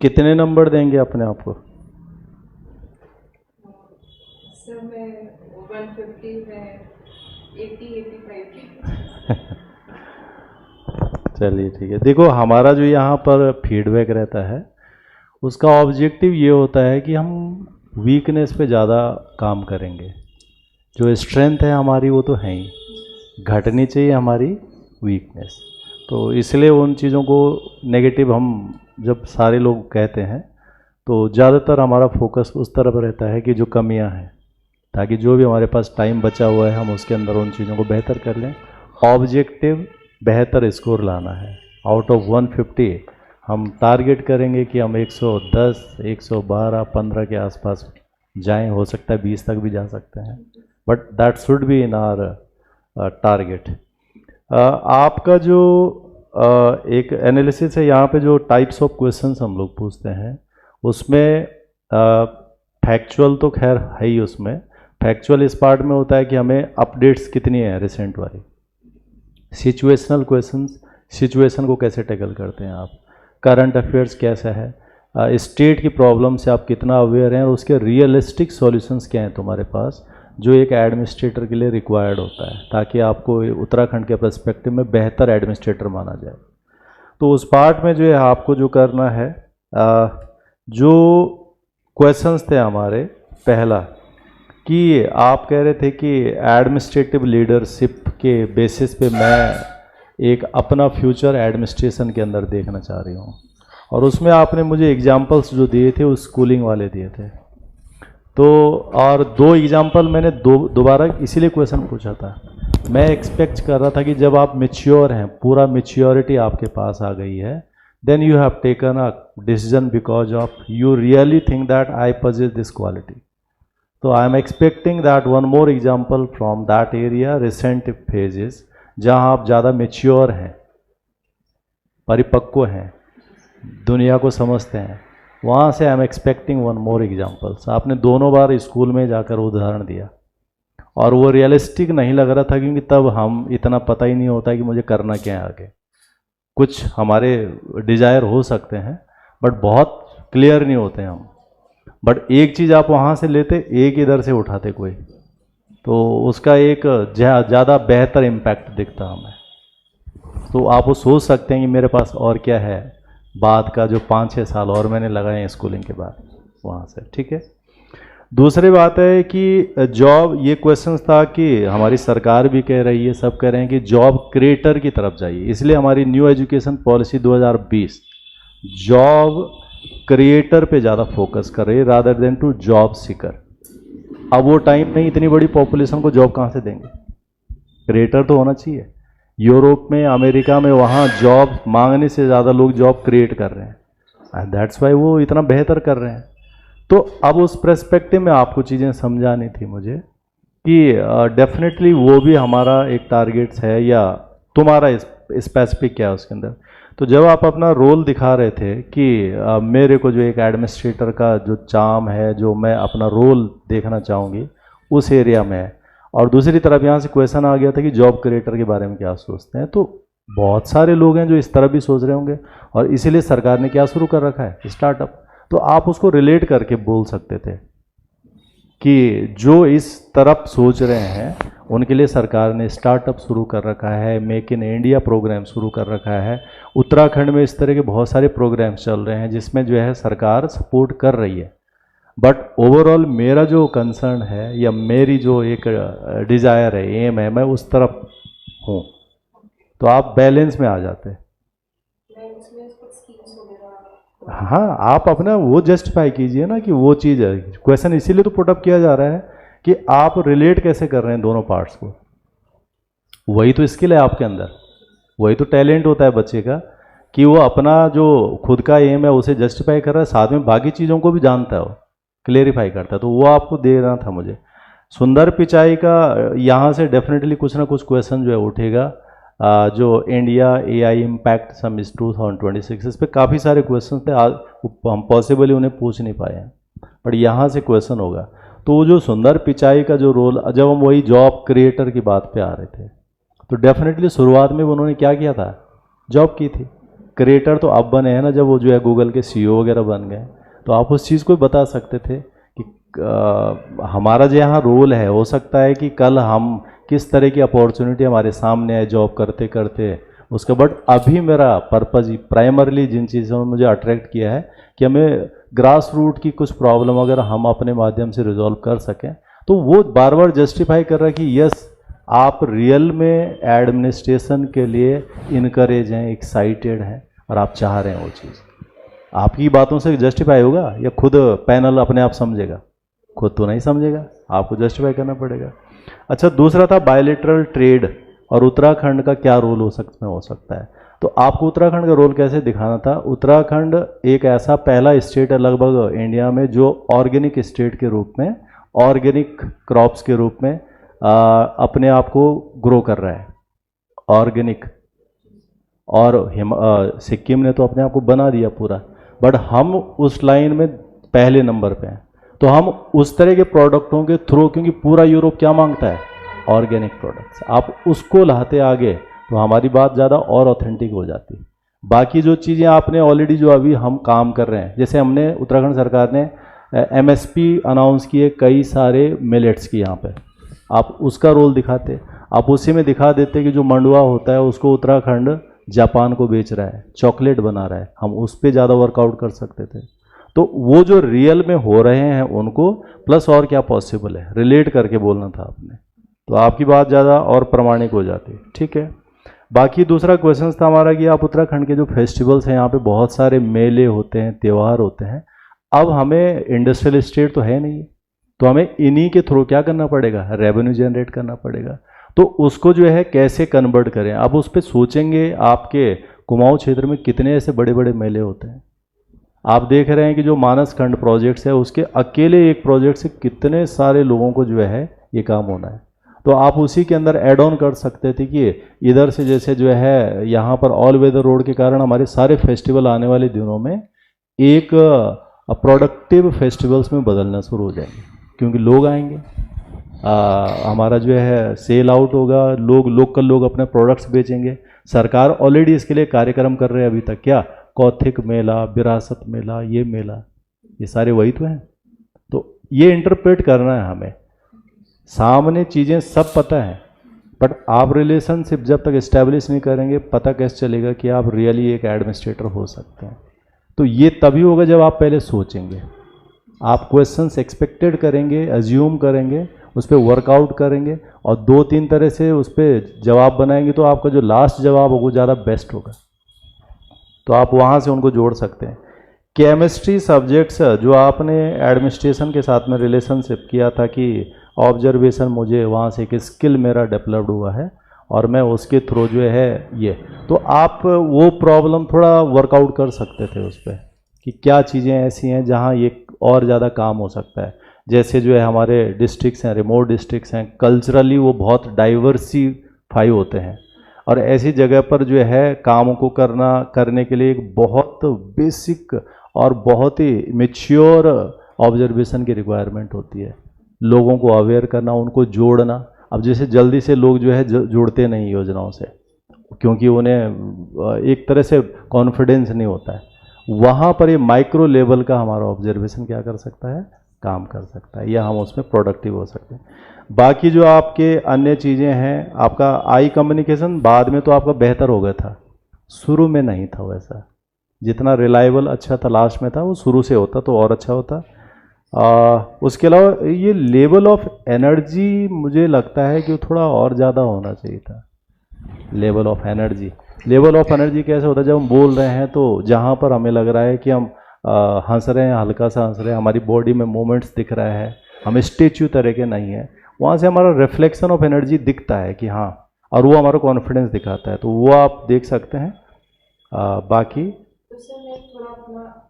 कितने नंबर देंगे अपने आप को? सर मैं 150 में 80-85 चलिए ठीक है। देखो हमारा जो यहाँ पर फीडबैक रहता है उसका ऑब्जेक्टिव ये होता है कि हम वीकनेस पे ज़्यादा काम करेंगे। जो स्ट्रेंथ है हमारी वो तो है ही, घटनी चाहिए हमारी वीकनेस। तो इसलिए उन चीज़ों को नेगेटिव हम जब सारे लोग कहते हैं तो ज़्यादातर हमारा फोकस उस तरफ रहता है कि जो कमियां हैं, ताकि जो भी हमारे पास टाइम बचा हुआ है हम उसके अंदर उन चीज़ों को बेहतर कर लें। ऑब्जेक्टिव बेहतर स्कोर लाना है। आउट ऑफ 150 हम टारगेट करेंगे कि हम 110, 112, 15 के आसपास जाएं, हो सकता है 20 तक भी जा सकते हैं, but that should be in our target. आपका जो एक एनालिसिस है यहाँ पे, जो टाइप्स ऑफ क्वेश्चंस हम लोग पूछते हैं उसमें फैक्चुअल तो खैर है ही। उसमें फैक्चुअल इस पार्ट में होता है कि हमें अपडेट्स कितनी है रिसेंट वाली। सिचुएशनल क्वेश्चंस, सिचुएशन को कैसे टैकल करते हैं आप, करंट अफेयर्स कैसा है, स्टेट की प्रॉब्लम से आप कितना अवेयर हैं और उसके रियलिस्टिक सॉल्यूशंस क्या हैं तुम्हारे पास, जो एक एडमिनिस्ट्रेटर के लिए रिक्वायर्ड होता है, ताकि आपको उत्तराखंड के पर्सपेक्टिव में बेहतर एडमिनिस्ट्रेटर माना जाए। तो उस पार्ट में जो है आपको जो करना है, जो क्वेश्चंस थे हमारे, पहला कि आप कह रहे थे कि एडमिनिस्ट्रेटिव लीडरशिप के बेसिस पे मैं एक अपना फ्यूचर एडमिनिस्ट्रेशन के अंदर देखना चाह रही हूँ, और उसमें आपने मुझे एग्जांपल्स जो दिए थे वो स्कूलिंग वाले दिए थे। तो और 2 एग्जांपल मैंने दोबारा इसीलिए क्वेश्चन पूछा था। मैं एक्सपेक्ट कर रहा था कि जब आप मेच्योर हैं, पूरा मेच्योरिटी आपके पास आ गई है, then you have taken a decision because of you really think that I possess this quality. तो I am expecting that one more example from that area, recent phases, जहाँ आप ज़्यादा मेच्योर हैं, परिपक्व हैं, दुनिया को समझते हैं, वहाँ से आई am expecting one more examples. आपने दोनों बार स्कूल में जाकर उदाहरण दिया और वो रियलिस्टिक नहीं लग रहा था, क्योंकि तब हम इतना पता ही नहीं होता कि मुझे करना क्या है आगे। कुछ हमारे डिज़ायर हो सकते हैं बट बहुत क्लियर नहीं होते हम। बट एक चीज़ आप वहाँ से लेते, एक इधर से उठाते कोई, तो उसका एक ज़्यादा बेहतर इम्पैक्ट दिखता हमें। तो आप वो सोच सकते हैं कि मेरे पास और क्या है बाद का, जो 5-6 साल और मैंने लगाए हैं स्कूलिंग के बाद वहाँ से। ठीक है। दूसरी बात है कि जॉब, ये क्वेश्चन था कि हमारी सरकार भी कह रही है, सब कह रहे हैं कि जॉब क्रिएटर की तरफ जाइए, इसलिए हमारी new education policy 2020 job creator पे ज़्यादा फोकस कर रही है rather than to job seeker. अब वो टाइम नहीं, इतनी बड़ी पॉपुलेशन को जॉब कहाँ से देंगे, क्रिएटर तो होना चाहिए। यूरोप में, अमेरिका में, वहाँ जॉब मांगने से ज़्यादा लोग जॉब क्रिएट कर रहे हैं, एंड दैट्स वाई वो इतना बेहतर कर रहे हैं। तो अब उस पर्सपेक्टिव में आपको चीज़ें समझानी थी मुझे कि डेफिनेटली वो भी हमारा एक टारगेट्स है, या तुम्हारा स्पेसिफिक क्या है उसके अंदर। तो जब आप अपना रोल दिखा रहे थे कि मेरे को जो एक एडमिनिस्ट्रेटर का जो चार्म है, जो मैं अपना रोल देखना चाहूँगी उस एरिया में है, और दूसरी तरफ यहाँ से क्वेश्चन आ गया था कि जॉब क्रिएटर के बारे में क्या सोचते हैं, तो बहुत सारे लोग हैं जो इस तरफ भी सोच रहे होंगे, और इसीलिए सरकार ने क्या शुरू कर रखा है, स्टार्टअप। तो आप उसको रिलेट करके बोल सकते थे कि जो इस तरफ सोच रहे हैं उनके लिए सरकार ने स्टार्टअप शुरू कर रखा है, मेक इन इंडिया प्रोग्राम शुरू कर रखा है। उत्तराखंड में इस तरह के बहुत सारे प्रोग्राम्स चल रहे हैं जिसमें जो है सरकार सपोर्ट कर रही है। बट ओवरऑल मेरा जो कंसर्न है, या मेरी जो एक डिज़ायर है, एम है, मैं उस तरफ हूँ, तो आप बैलेंस में आ जाते हैं। हाँ, आप अपना वो जस्टिफाई कीजिए ना कि वो चीज़ है। क्वेश्चन इसीलिए तो पुटअप किया जा रहा है कि आप रिलेट कैसे कर रहे हैं दोनों पार्ट्स को। वही तो स्किल है आपके अंदर, वही तो टैलेंट होता है बच्चे का, कि वो अपना जो खुद का एम है उसे जस्टिफाई कर रहा है, साथ में बाकी चीज़ों को भी जानता है, वो क्लेरिफाई करता है। तो वो आपको देना था मुझे। सुंदर पिचाई का यहाँ से डेफिनेटली कुछ ना कुछ क्वेश्चन जो है उठेगा, जो इंडिया एआई इम्पैक्ट समिट 2026, इस पर काफ़ी सारे क्वेश्चन थे, आज हम पॉसिबली उन्हें पूछ नहीं पाए हैं, बट यहाँ से क्वेश्चन होगा। तो वो जो सुंदर पिचाई का जो रोल, जब हम वही जॉब क्रिएटर की बात पे आ रहे थे, तो डेफिनेटली शुरुआत में उन्होंने क्या किया था, जॉब की थी। क्रिएटर तो अब बने हैं ना, जब वो जो है गूगल के सीईओ वगैरह बन गए, तो आप उस चीज़ को बता सकते थे कि हमारा जो यहाँ रोल है, हो सकता है कि कल हम किस तरह की अपॉर्चुनिटी हमारे सामने आए जॉब करते करते उसका, बट अभी मेरा पर्पज़ ही प्राइमरली जिन चीज़ों में मुझे अट्रैक्ट किया है कि हमें ग्रास रूट की कुछ प्रॉब्लम अगर हम अपने माध्यम से रिजॉल्व कर सकें, तो वो बार बार जस्टिफाई कर रहा है कि यस आप रियल में एडमिनिस्ट्रेशन के लिए इनकरेज हैं, एक्साइटेड हैं और आप चाह रहे हैं वो चीज़। आपकी बातों से जस्टिफाई होगा या खुद पैनल अपने आप समझेगा? खुद तो नहीं समझेगा, आपको जस्टिफाई करना पड़ेगा। अच्छा, दूसरा था बायलेटरल ट्रेड और उत्तराखंड का क्या रोल हो सकता है। तो आपको उत्तराखंड का रोल कैसे दिखाना था? उत्तराखंड एक ऐसा पहला स्टेट है लगभग इंडिया में जो ऑर्गेनिक स्टेट के रूप में, ऑर्गेनिक क्रॉप्स के रूप में अपने आप को ग्रो कर रहा है, ऑर्गेनिक। और सिक्किम ने तो अपने आप को बना दिया पूरा, बट हम उस लाइन में पहले नंबर पे हैं। तो हम उस तरह के प्रोडक्टों के थ्रू, क्योंकि पूरा यूरोप क्या मांगता है? Organic products. आप उसको लाते आगे तो हमारी बात ज़्यादा और ऑथेंटिक हो जाती है। बाकी जो चीज़ें आपने ऑलरेडी जो अभी हम काम कर रहे हैं, जैसे हमने उत्तराखंड सरकार ने MSP अनाउंस किए कई सारे मिलेट्स की, यहाँ पे आप उसका रोल दिखाते, आप उसी में दिखा देते कि जो मंडुआ होता है उसको उत्तराखंड जापान को बेच रहा है, चॉकलेट बना रहा है, हम उस पर ज़्यादा वर्कआउट कर सकते थे। तो वो जो रियल में हो रहे हैं उनको प्लस और क्या पॉसिबल है, रिलेट करके बोलना था आपने, तो आपकी बात ज़्यादा और प्रामाणिक हो जाती। ठीक है, बाकी दूसरा क्वेश्चन था हमारा कि आप उत्तराखंड के जो फेस्टिवल्स हैं, यहाँ पे बहुत सारे मेले होते हैं, त्यौहार होते हैं। अब हमें इंडस्ट्रियल स्टेट तो है नहीं, तो हमें इन्हीं के थ्रू क्या करना पड़ेगा? रेवेन्यू जनरेट करना पड़ेगा। तो उसको जो है कैसे कन्वर्ट करें, अब उस पर सोचेंगे। आपके कुमाऊं क्षेत्र में कितने ऐसे बड़े बड़े मेले होते हैं, आप देख रहे हैं कि जो मानस खंड प्रोजेक्ट्स है उसके अकेले एक प्रोजेक्ट से कितने सारे लोगों को जो है ये काम होना है। तो आप उसी के अंदर ऐड ऑन कर सकते थे कि इधर से जैसे जो है यहाँ पर ऑल वेदर रोड के कारण हमारे सारे फेस्टिवल आने वाले दिनों में एक प्रोडक्टिव फेस्टिवल्स में बदलना शुरू हो जाएंगे, क्योंकि लोग आएंगे, हमारा जो है सेल आउट होगा, लोकल लोग अपने प्रोडक्ट्स बेचेंगे। सरकार ऑलरेडी इसके लिए कार्यक्रम कर रहे हैं अभी तक, क्या कौथिक मेला, विरासत मेला, ये मेला, ये सारे वही तो हैं। तो ये इंटरप्रेट करना है हमें, सामने चीज़ें सब पता है, बट आप रिलेशनशिप जब तक इस्टेब्लिश नहीं करेंगे पता कैसे चलेगा कि आप रियली एक एडमिनिस्ट्रेटर हो सकते हैं। तो ये तभी होगा जब आप पहले सोचेंगे, आप क्वेश्चंस एक्सपेक्टेड करेंगे, एज्यूम करेंगे, उस पर वर्कआउट करेंगे और 2-3 तरह से उस पर जवाब बनाएंगे, तो आपका जो लास्ट जवाब होगा वो ज़्यादा बेस्ट होगा। तो आप वहाँ से उनको जोड़ सकते हैं। केमिस्ट्री सब्जेक्ट्स जो आपने एडमिनिस्ट्रेशन के साथ में रिलेशनशिप किया था कि ऑब्जर्वेशन, मुझे वहाँ से एक स्किल मेरा डेवलप्ड हुआ है और मैं उसके थ्रू जो है ये, तो आप वो प्रॉब्लम थोड़ा वर्कआउट कर सकते थे उस पर कि क्या चीज़ें ऐसी हैं जहाँ ये और ज़्यादा काम हो सकता है। जैसे जो है हमारे डिस्ट्रिक्ट्स हैं, रिमोट डिस्ट्रिक्ट्स हैं, कल्चरली वो बहुत डाइवर्सिफाई होते हैं और ऐसी जगह पर जो है काम को करने के लिए एक बहुत बेसिक और बहुत ही मैच्योर ऑब्जर्वेशन की रिक्वायरमेंट होती है। लोगों को अवेयर करना, उनको जोड़ना। अब जैसे जल्दी से लोग जो है जुड़ते नहीं योजनाओं से, क्योंकि उन्हें एक तरह से कॉन्फिडेंस नहीं होता है। वहाँ पर ये माइक्रो लेवल का हमारा ऑब्जर्वेशन क्या कर सकता है, काम कर सकता है, या हम उसमें प्रोडक्टिव हो सकते हैं। बाकी जो आपके अन्य चीज़ें हैं, आपका आई कम्युनिकेशन बाद में तो आपका बेहतर हो गया था, शुरू में नहीं था वैसा। जितना रिलायबल अच्छा था लास्ट में था, वो शुरू से होता तो और अच्छा होता। उसके अलावा ये लेवल ऑफ एनर्जी मुझे लगता है कि थोड़ा और ज़्यादा होना चाहिए था। लेवल ऑफ एनर्जी कैसे होता है? जब हम बोल रहे हैं तो जहाँ पर हमें लग रहा है कि हम हंस रहे हैं, हल्का सा हंस रहे हैं, हमारी बॉडी में मूवमेंट्स दिख रहा है, हम स्टेच्यू तरह के नहीं है, वहाँ से हमारा रिफ्लेक्शन ऑफ एनर्जी दिखता है कि हाँ, और वो हमारा कॉन्फिडेंस दिखाता है, तो वो आप देख सकते हैं। बाकी तो सर मैं थोड़ा अपना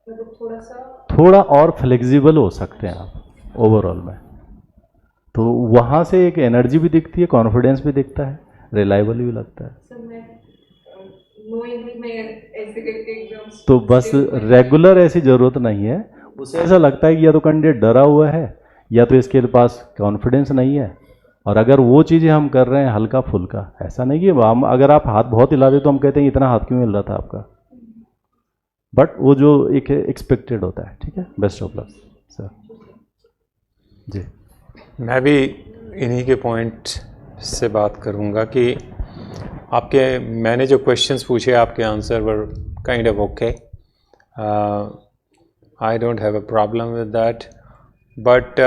मतलब थोड़ा और फ्लेक्सिबल हो सकते हैं आप ओवरऑल में, तो वहाँ से एक एनर्जी भी दिखती है, कॉन्फिडेंस भी दिखता है, रिलायबल भी लगता है। सर मैं नोइंगली मैं ऐसे करके एकदम तो बस रेगुलर ऐसी ज़रूरत नहीं है, उसे ऐसा लगता है कि या तो कैंडिडेट डरा हुआ है या तो इसके पास कॉन्फिडेंस नहीं है, और अगर वो चीज़ें हम कर रहे हैं हल्का फुल्का, ऐसा नहीं कि हम अगर आप हाथ बहुत हिला रहे तो हम कहते हैं इतना हाथ क्यों हिल रहा था आपका, बट वो जो एक एक्सपेक्टेड होता है। ठीक है, बेस्ट ऑफ लक सर जी। मैं भी इन्हीं के पॉइंट से बात करूंगा कि आपके मैंने जो क्वेश्चंस पूछे आपके answer were kind of okay, I don't have a problem with that, but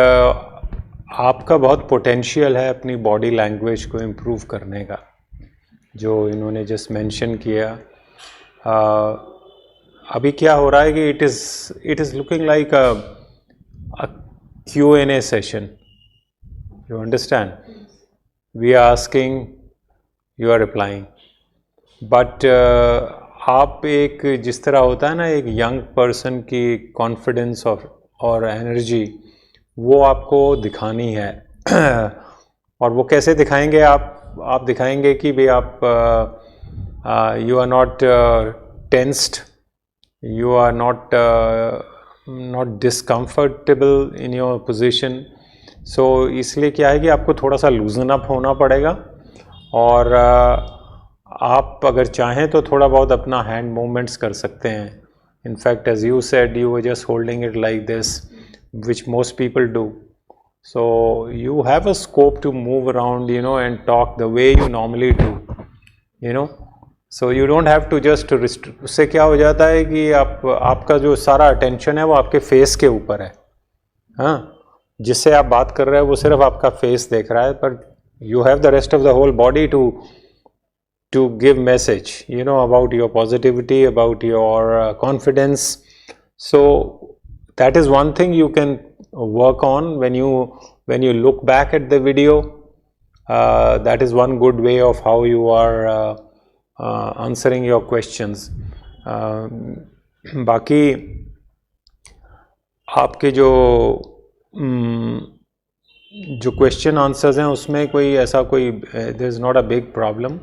आपका बहुत पोटेंशियल है अपनी बॉडी लैंग्वेज को इम्प्रूव करने का, जो इन्होंने जस्ट मेंशन किया। अभी क्या हो रहा है कि it is looking like a Q&A session. You understand? We are asking, you are replying. But आप एक जिस तरह होता है ना एक यंग पर्सन की कॉन्फिडेंस और एनर्जी, वो आपको दिखानी है। और वो कैसे दिखाएंगे आप दिखाएंगे कि भाई आप you are not tensed, you are not discomfortable in your position. So इसलिए क्या है कि आपको थोड़ा सा लूजन अप होना पड़ेगा, और आप अगर चाहें तो थोड़ा बहुत अपना हैंड मूवमेंट्स कर सकते हैं। In fact, as you said, you were just holding it like this, which most people do. So you have a scope to move around, and talk the way you normally do, so you don't have to just उससे क्या हो जाता है कि आपका जो सारा attention है वो आपके फेस के ऊपर है। हाँ, जिससे आप बात कर रहे हैं वो सिर्फ आपका फेस देख रहा है, पर you have the rest of the whole body to give message about your positivity, about your confidence. So that is one thing you can work on when you look back at the video. That is one good way of how you are answering your questions. बाकी आपके जो question answers हैं उसमें कोई ऐसा कोई there is not a big problem,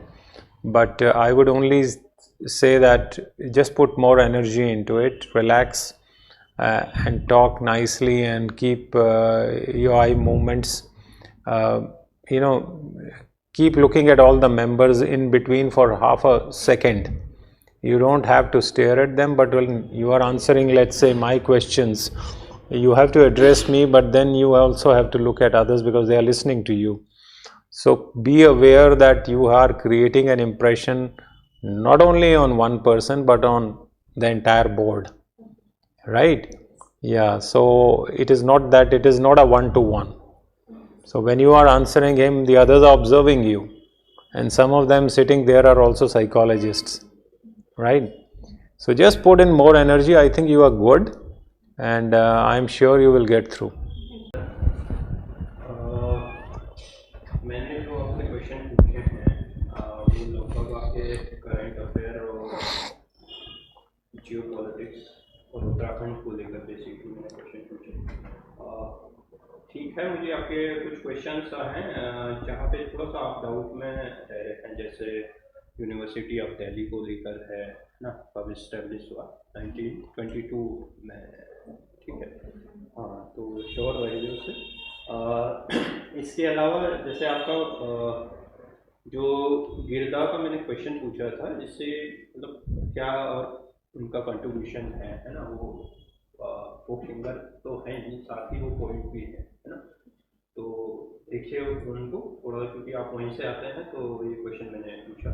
but I would only say that just put more energy into it, relax, and talk nicely, and keep your eye movements, keep looking at all the members in between for half a second. You don't have to stare at them, but when you are answering, let's say, my questions, you have to address me, but then you also have to look at others because they are listening to you. So be aware that you are creating an impression not only on one person but on the entire board, right? Yeah, so it is not that, it is not a one-to-one. So when you are answering him, the others are observing you, and some of them sitting there are also psychologists, right? So just put in more energy. I think you are good, and I am sure you will get through. मैंने जो आपसे question पूछे हैं वो लगभग आपके current affair और जियो politics और उत्तराखंड को लेकर बेसिकली मैंने क्वेश्चन पूछे। ठीक है, मुझे आपके कुछ क्वेश्चंस हैं जहाँ पे थोड़ा सा आप डाउट में रह रहे हैं, जैसे यूनिवर्सिटी ऑफ दिल्ली को लेकर है ना, कब इस्टेब्लिश हुआ 1922 में, ठीक है। हाँ, तो श्योर रहिए उससे। इसके अलावा जैसे आपका जो गिरदा का मैंने क्वेश्चन पूछा था, जिससे मतलब क्या और उनका कंट्रीब्यूशन है ना, वो सिंगर तो है ही, साथ ही वो पोइट भी है ना। तो देखिए उनको थोड़ा, क्योंकि आप वहीं से आते हैं, तो ये क्वेश्चन मैंने पूछा।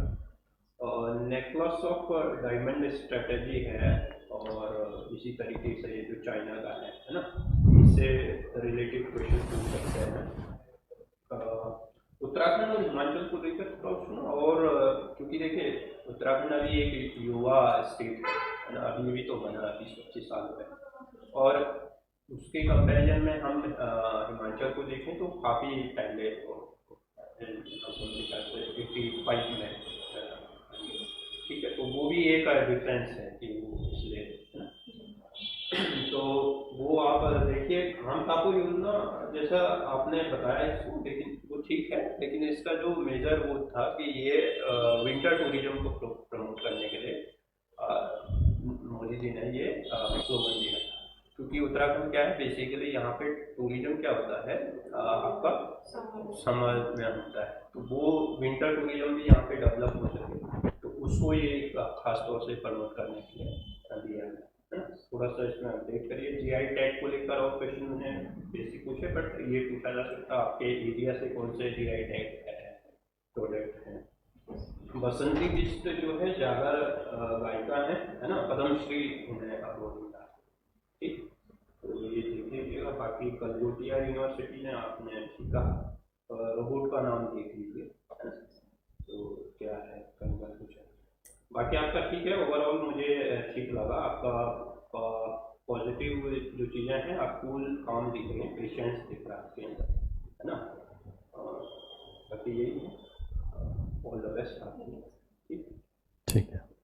नेकलेस ऑफ डायमंड स्ट्रेटजी है, और इसी तरीके से ये जो चाइना का है ना, इससे रिलेटेड क्वेश्चन पूछ सकते हैं। उत्तराखंड और हिमाचल को लेकर थोड़ा सुनो, और क्योंकि देखिए उत्तराखंड अभी एक युवा स्टेट है ना, अभी भी तो बना 20-25 साल हुए, और उसके कंपैरिजन में हम हिमाचल को देखें तो काफ़ी पहले 85 में, ठीक है। तो वो भी एक डिफरेंस है कि वो इसलिए है ना। तो वो आप देखिए, हम आपको योजना जैसा आपने बताया इसको, लेकिन वो ठीक है, लेकिन इसका जो मेजर वो था कि ये विंटर टूरिज्म को प्रमोट करने के लिए मोदी जी ने ये स्लोगन दिया, क्योंकि क्योंकि उत्तराखंड क्या है बेसिकली यहाँ पे टूरिज्म क्या होता है आपका समर में होता है, तो वो विंटर टूरिज्म भी यहाँ पे डेवलप हो सके, तो उसको ये खास तौर से प्रमोट करने के लिए दिया है ना। थोड़ा सा इसमें अपडेट करिए। जीआई टैग को लेकर और क्वेश्चन मैंने बेसिक पूछे, बट ये पूछा जा सकता है आपके एरिया से कौन से जीआई टैग प्रोडक्ट हैं। बसंती बिष्ट जो है जागर गायिका है ना, पद्मश्री उन्हें अवार्ड मिला, ठीक। तो ये देख लीजिएगा। बाकी कलकत्ता यूनिवर्सिटी ने आपने ठीक कहा, रोबोट का नाम देख लीजिए, है ना। तो क्या है कई बार कुछ है, बाकी आपका ठीक है। ओवरऑल मुझे ठीक लगा आपका पॉजिटिव जो चीज़ें हैं, आप कूल काम दिख रहे हैं, पेशेंस दिख रहा है आपके अंदर, है ना। बाकी यही है, ऑल द बेस्ट आपको, ठीक।